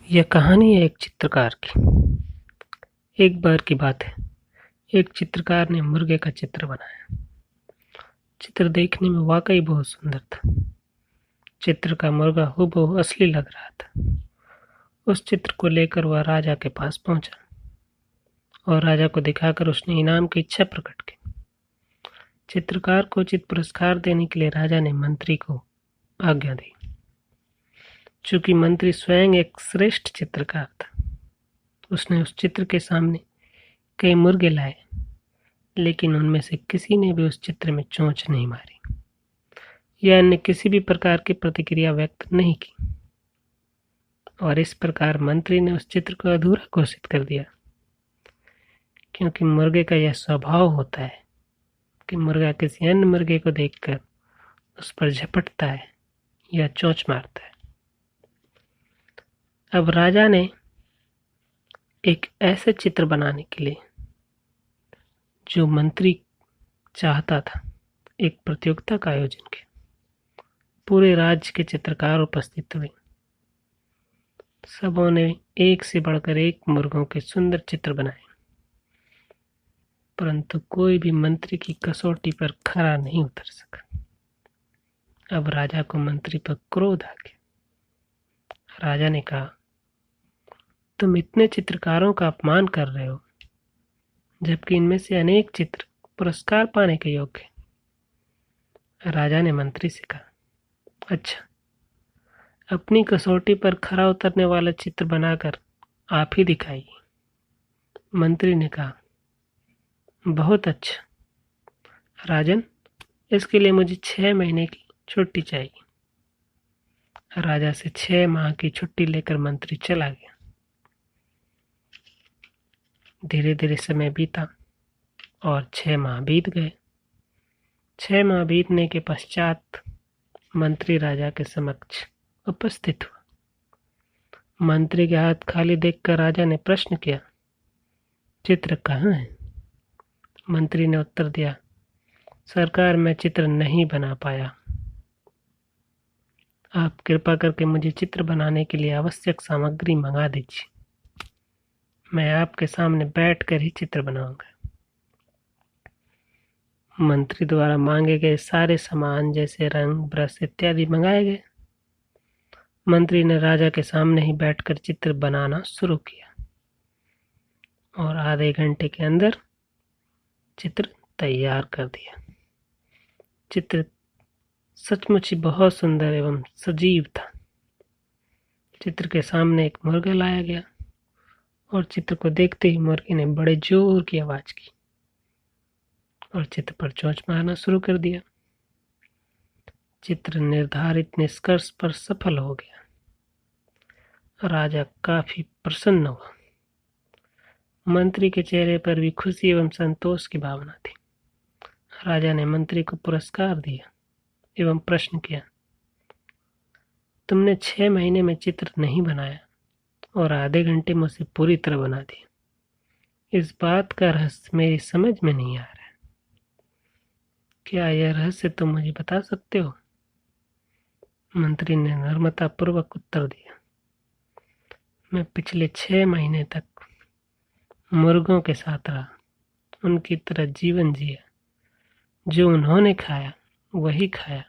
यह कहानी है एक चित्रकार की। एक बार की बात है, एक चित्रकार ने मुर्गे का चित्र बनाया। चित्र देखने में वाकई बहुत सुंदर था। चित्र का मुर्गा हूबहू असली लग रहा था। उस चित्र को लेकर वह राजा के पास पहुंचा और राजा को दिखाकर उसने इनाम की इच्छा प्रकट की। चित्रकार को उचित पुरस्कार देने के लिए राजा ने मंत्री को आज्ञा दी। चूंकि मंत्री स्वयं एक श्रेष्ठ चित्रकार था, उसने उस चित्र के सामने कई मुर्गे लाए, लेकिन उनमें से किसी ने भी उस चित्र में चोंच नहीं मारी या अन्य किसी भी प्रकार की प्रतिक्रिया व्यक्त नहीं की। और इस प्रकार मंत्री ने उस चित्र को अधूरा घोषित कर दिया, क्योंकि मुर्गे का यह स्वभाव होता है कि मुर्गा किसी अन्य मुर्गे को देखकर उस पर झपटता है या चोंच मारता है। अब राजा ने एक ऐसे चित्र बनाने के लिए जो मंत्री चाहता था, एक प्रतियोगिता का आयोजन किया। पूरे राज्य के चित्रकार उपस्थित हुए। सबों ने एक से बढ़कर एक मुर्गों के सुंदर चित्र बनाए, परंतु कोई भी मंत्री की कसौटी पर खरा नहीं उतर सका। अब राजा को मंत्री पर क्रोध आ गया। राजा ने कहा, तुम इतने चित्रकारों का अपमान कर रहे हो, जबकि इनमें से अनेक चित्र पुरस्कार पाने के योग्य हैं। राजा ने मंत्री से कहा, अच्छा, अपनी कसौटी पर खरा उतरने वाला चित्र बनाकर आप ही दिखाइए। मंत्री ने कहा, बहुत अच्छा राजन, इसके लिए मुझे 6 महीने की छुट्टी चाहिए। राजा से 6 माह की छुट्टी लेकर मंत्री चला गया। धीरे धीरे समय बीता और 6 माह बीत गए। 6 माह बीतने के पश्चात मंत्री राजा के समक्ष उपस्थित हुआ। मंत्री के हाथ खाली देखकर राजा ने प्रश्न किया, चित्र कहाँ है? मंत्री ने उत्तर दिया, सरकार, मैं चित्र नहीं बना पाया। आप कृपा करके मुझे चित्र बनाने के लिए आवश्यक सामग्री मंगा दीजिए। मैं आपके सामने बैठकर ही चित्र बनाऊंगा। मंत्री द्वारा मांगे गए सारे सामान जैसे रंग, ब्रश इत्यादि मंगाए गए। मंत्री ने राजा के सामने ही बैठकर चित्र बनाना शुरू किया और आधे घंटे के अंदर चित्र तैयार कर दिया। चित्र सचमुच ही बहुत सुंदर एवं सजीव था। चित्र के सामने एक मुर्गा लाया गया और चित्र को देखते ही मुर्गे ने बड़े जोर की आवाज की और चित्र पर चोंच मारना शुरू कर दिया। चित्र निर्धारित निष्कर्ष पर सफल हो गया। राजा काफी प्रसन्न हुआ। मंत्री के चेहरे पर भी खुशी एवं संतोष की भावना थी। राजा ने मंत्री को पुरस्कार दिया एवं प्रश्न किया, तुमने 6 महीने में चित्र नहीं बनाया और आधे घंटे में उसे पूरी तरह बना दिया। इस बात का रहस्य मेरी समझ में नहीं आ रहा है। क्या यह रहस्य तुम मुझे बता सकते हो? मंत्री ने नम्रतापूर्वक उत्तर दिया, मैं पिछले 6 महीने तक मुर्गों के साथ रहा, उनकी तरह जीवन जिया। जो उन्होंने खाया वही खाया।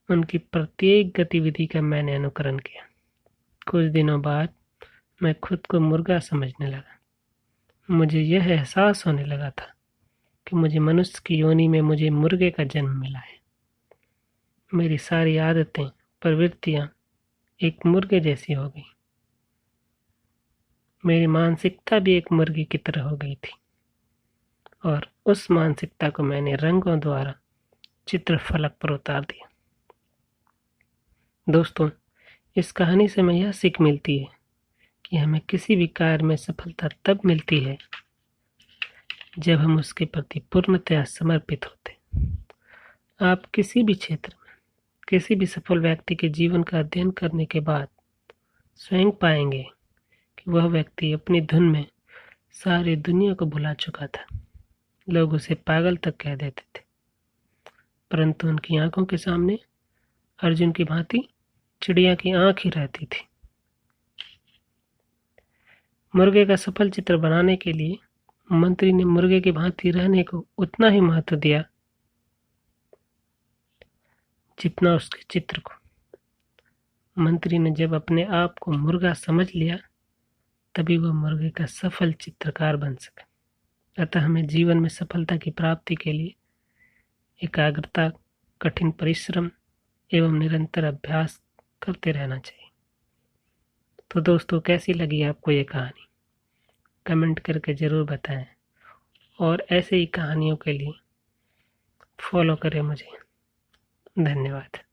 उनकी प्रत्येक गतिविधि का मैंने अनुकरण किया। कुछ दिनों बाद मैं खुद को मुर्गा समझने लगा। मुझे यह एहसास होने लगा था कि मुझे मनुष्य की योनि में मुझे मुर्गे का जन्म मिला है। मेरी सारी आदतें, प्रवृत्तियां एक मुर्गे जैसी हो गई। मेरी मानसिकता भी एक मुर्गी की तरह हो गई थी और उस मानसिकता को मैंने रंगों द्वारा चित्र फलक पर उतार दिया। दोस्तों, इस कहानी से हमें यह सीख मिलती है कि हमें किसी भी कार्य में सफलता तब मिलती है जब हम उसके प्रति पूर्णतया समर्पित होते हैं। आप किसी भी क्षेत्र में किसी भी सफल व्यक्ति के जीवन का अध्ययन करने के बाद स्वयं पाएंगे कि वह व्यक्ति अपनी धुन में सारी दुनिया को भुला चुका था। लोग उसे पागल तक कह देते थे, परंतु उनकी आंखों के सामने अर्जुन की भांति चिड़िया की आंख ही रहती थी मुर्गे का सफल चित्र बनाने के लिए मंत्री ने मुर्गे की भांति रहने को उतना ही महत्व दिया जितना उसके चित्र को। मंत्री ने जब अपने आप को मुर्गा समझ लिया, तभी वह मुर्गे का सफल चित्रकार बन सका। अतः हमें जीवन में सफलता की प्राप्ति के लिए एकाग्रता, कठिन परिश्रम एवं निरंतर अभ्यास करते रहना चाहिए। तो दोस्तों, कैसी लगी आपको ये कहानी? कमेंट करके ज़रूर बताएं और ऐसे ही कहानियों के लिए फॉलो करें मुझे। धन्यवाद।